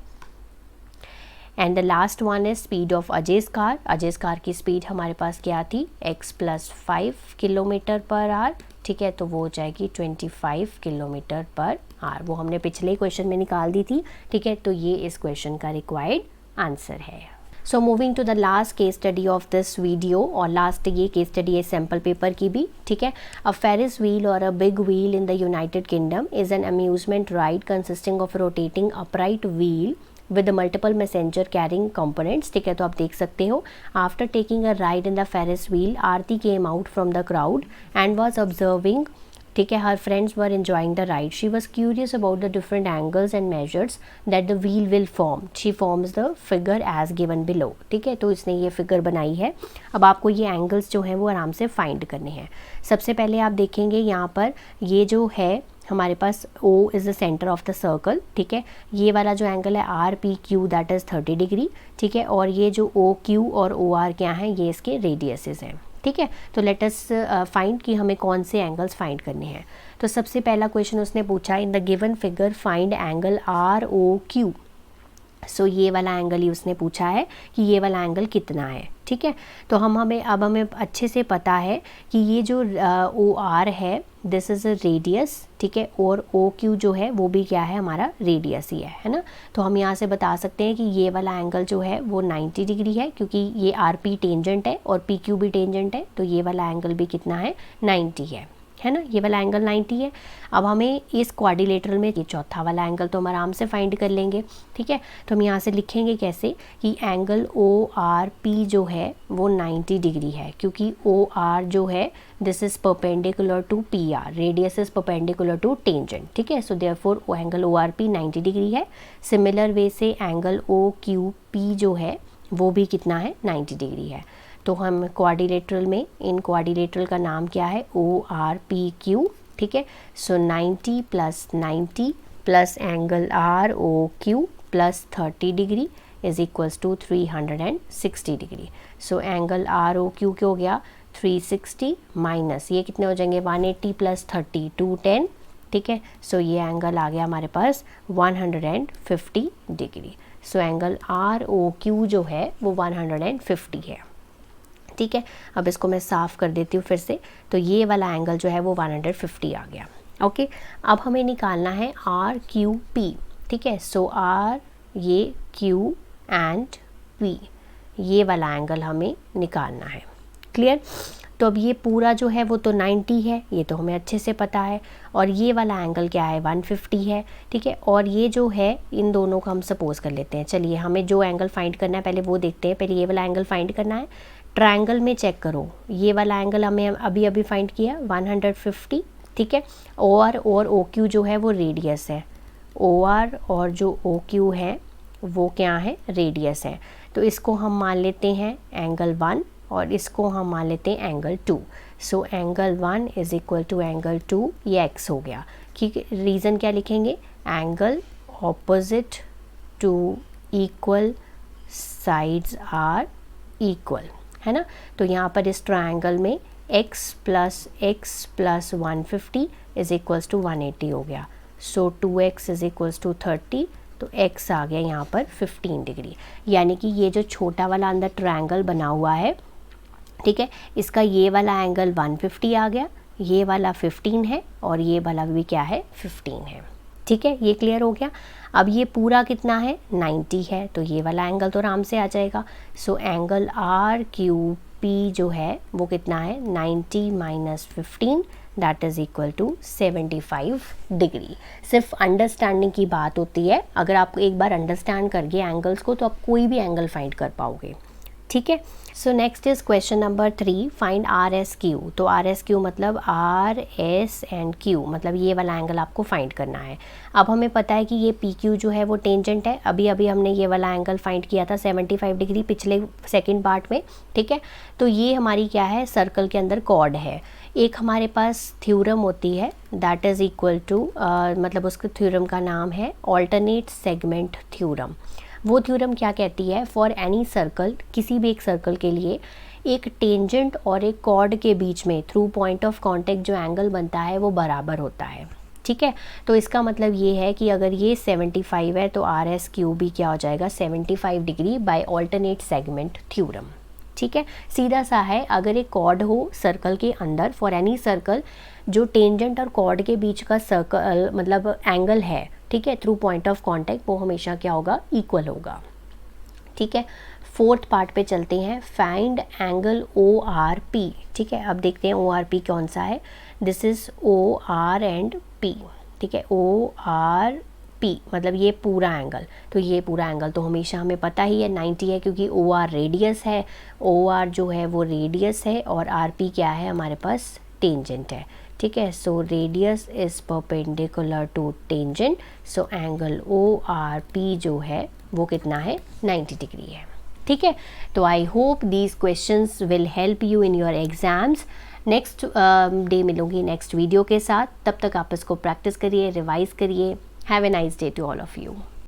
And the last one is speed of Ajay's car. Ajay's car की स्पीड हमारे पास क्या थी, x plus 5 kilometre per hour. ठीक है, तो वो हो जाएगी 25 किलोमीटर पर आवर। वो हमने पिछले क्वेश्चन में निकाल दी थी। ठीक है, तो ये इस क्वेश्चन का रिक्वायर्ड आंसर है। So moving to the last case study of this video, और लास्ट ये केस स्टडी है सैम्पल पेपर की भी। ठीक है, अ फेरिस व्हील और a big wheel in the United Kingdom is an amusement ride consisting of rotating upright wheel with multiple messenger carrying components। ठीक है, तो आप देख सकते हो, after taking a ride in the Ferris wheel, Aarti came out from the crowd and was observing. ठीक है, her friends were enjoying the ride. She was curious about the different angles and measures that the wheel will form. She forms the figure as given below. ठीक है, तो इसने ये फिगर बनाई है। अब आपको ये एंगल्स जो हैं वो आराम से फाइंड करने हैं। सबसे पहले आप देखेंगे यहाँ पर ये जो है हमारे पास O is the centre of the circle. ठीक है, ये वाला जो एंगल है RPQ दैट इज़ 30 डिग्री। ठीक है, और ये जो OQ और OR क्या हैं, ये इसके रेडियसेस हैं। ठीक है, तो लेट अस फाइंड कि हमें कौन से एंगल्स फाइंड करने हैं। तो सबसे पहला क्वेश्चन उसने पूछा, in the given figure find angle ROQ। सो ये वाला एंगल ही उसने पूछा है कि ये वाला एंगल कितना है। ठीक है, तो हमें अच्छे से पता है कि ये जो OR है दिस इज़ अ रेडियस। ठीक है, और OQ जो है वो भी क्या है, हमारा रेडियस ही है ना। तो हम यहाँ से बता सकते हैं कि ये वाला एंगल जो है वो 90 डिग्री है, क्योंकि ये RP टेंजेंट है और PQ भी टेंजेंट है, तो ये वाला एंगल भी कितना है, 90 है ना। ये वाला एंगल 90 है। अब हमें इस क्वाड्रिलेटरल में ये चौथा वाला एंगल तो हम आराम से फाइंड कर लेंगे। ठीक है, तो हम यहाँ से लिखेंगे कैसे कि एंगल ORP जो है वो 90 डिग्री है, क्योंकि OR जो है this is perpendicular to PR, radius is perpendicular to tangent. ठीक है, so therefore angle ORP 90 degree है। सिमिलर वे से एंगल OQP जो है वो भी कितना है, 90 डिग्री है। तो हम क्वाड्रिलेटरल में, इन क्वाड्रिलेटरल का नाम क्या है, ORPQ। ठीक है, so 90 plus 90 plus angle ROQ plus 30 degree is equals to 360 degree. So angle ROQ क्या हो गया, 360 माइनस ये कितने हो जाएंगे, 180 प्लस 30 210। ठीक है, सो ये एंगल आ गया हमारे पास 150 डिग्री। सो एंगल ROQ जो है वो 150 है। ठीक है, अब इसको मैं साफ़ कर देती हूँ फिर से। तो ये वाला एंगल जो है वो 150 आ गया। ओके, अब हमें निकालना है RQP। ठीक है, सो R ये Q एंड P, ये वाला एंगल हमें निकालना है। क्लियर। तो अब ये पूरा जो है वो तो 90 है, ये तो हमें अच्छे से पता है, और ये वाला एंगल क्या है, 150 है। ठीक है, और ये जो है इन दोनों को हम सपोज कर लेते हैं। चलिए हमें जो एंगल फाइंड करना है पहले वो देखते हैं। पहले ये वाला एंगल फाइंड करना है। ट्रायंगल में चेक करो, ये वाला एंगल हमें अभी फाइंड किया 150। ठीक है, OR और OQ जो है वो रेडियस है, OR और जो OQ है वो क्या है, रेडियस है। तो इसको हम मान लेते हैं एंगल 1 और इसको हम मान लेते हैं angle 2। So angle 1 is equal to angle 2, ये x हो गया। ठीक है, रीज़न क्या लिखेंगे, angle opposite to equal sides are equal, है ना। तो यहाँ पर इस ट्रायंगल में x plus 150 is equals to 180 हो गया। सो 2x इज इक्वल्स टू 30, तो x आ गया यहाँ पर 15 डिग्री। यानी कि ये जो छोटा वाला अंदर ट्रायंगल बना हुआ है ठीक है। इसका ये वाला एंगल 150 आ गया, ये वाला 15 है और ये वाला भी क्या है 15 है। ठीक है, ये क्लियर हो गया। अब ये पूरा कितना है 90 है, तो ये वाला एंगल तो आराम से आ जाएगा। So angle R Q P जो है वो कितना है 90 minus 15 that is equal to 75 degree. सिर्फ अंडरस्टैंडिंग की बात होती है, अगर आप एक बार अंडरस्टैंड कर गए एंगल्स को तो आप कोई भी एंगल फाइंड कर पाओगे। ठीक है। So next is question number 3, find R S Q. तो आर एस क्यू मतलब आर एस एंड क्यू, मतलब ये वाला एंगल आपको फाइंड करना है। अब हमें पता है कि ये पी क्यू जो है वो टेंजेंट है, अभी अभी हमने ये वाला एंगल फाइंड किया था 75 डिग्री पिछले सेकंड पार्ट में। ठीक है, तो ये हमारी क्या है सर्कल के अंदर कॉर्ड है। एक हमारे पास थ्योरम होती है दैट इज़ इक्वल टू मतलब उसके थ्योरम का नाम है ऑल्टरनेट सेगमेंट थ्योरम। वो थ्योरम क्या कहती है, फॉर एनी सर्कल, किसी भी एक सर्कल के लिए एक टेंजेंट और एक कॉर्ड के बीच में थ्रू पॉइंट ऑफ कांटेक्ट जो एंगल बनता है वो बराबर होता है। ठीक है, तो इसका मतलब ये है कि अगर ये 75 है तो आर एस क्यू भी क्या हो जाएगा 75 degree by alternate segment theorem. ठीक है, सीधा सा है। अगर एक कॉर्ड हो सर्कल के अंदर, फॉर एनी सर्कल, जो टेंजेंट और कॉर्ड के बीच का सर्कल मतलब एंगल है, ठीक है, थ्रू पॉइंट ऑफ कांटेक्ट, वो हमेशा क्या होगा इक्वल होगा। ठीक है, फोर्थ पार्ट पे चलते हैं, find angle O R P. ठीक है, अब देखते हैं ओ आर पी कौन सा है। This is O R and P. ठीक है, ओ आर पी मतलब ये पूरा एंगल, तो ये पूरा एंगल तो हमेशा हमें पता ही है 90 है, क्योंकि ओ आर रेडियस है, ओ आर जो है वो रेडियस है और आर पी क्या है हमारे पास टेंजेंट है। ठीक है, so radius is perpendicular to tangent, so angle O R P जो है वो कितना है 90 डिग्री है। ठीक है, तो I hope these questions will help you in your exams. Next day मिलूंगी नेक्स्ट वीडियो के साथ, तब तक आप इसको प्रैक्टिस करिए, रिवाइज करिए। Have a nice day to all of you.